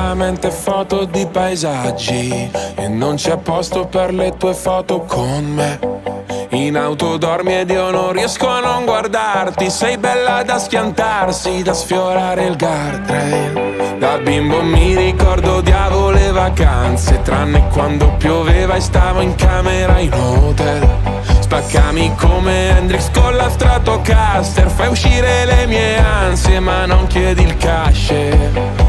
solamente foto di paesaggi e non c'è posto per le tue foto con me. In auto dormi ed io non riesco a non guardarti. Sei bella da schiantarsi, da sfiorare il guardrail. Da bimbo mi ricordo odiavo le vacanze, tranne quando pioveva e stavo in camera in hotel. Spaccami come Hendrix con la Stratocaster, fai uscire le mie ansie ma non chiedi il cash.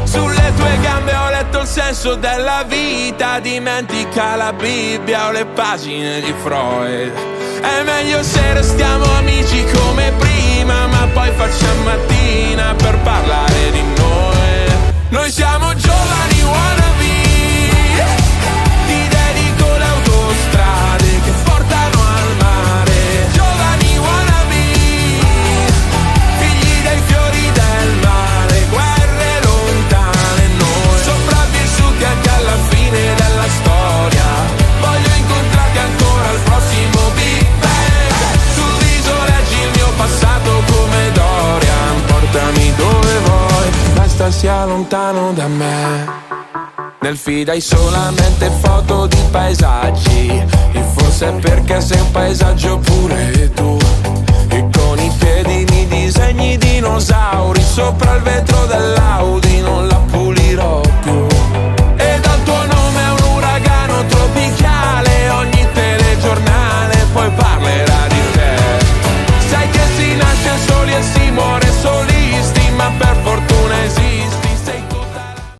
Sulle tue gambe ho letto il senso della vita, dimentica la Bibbia o le pagine di Freud. È meglio se restiamo amici come prima, ma poi facciamo mattina per parlare di noi. Noi siamo giovani wannabe, ti dedico le autostrade che portano al mare. Giovani wannabe, figli dei fiori del mare, guerre lontane noi, sopravvissuti anche alla fine della storia. Voglio incontrarti ancora al prossimo Big Bang. Sul viso leggi il mio passato come Dorian. Portami dove vuoi, basta sia lontano da me. Nel feed hai solamente foto di paesaggi, e forse è perché sei un paesaggio pure tu. E con i piedi mi disegni dinosauri sopra il vetro dell'Audi, non la puoi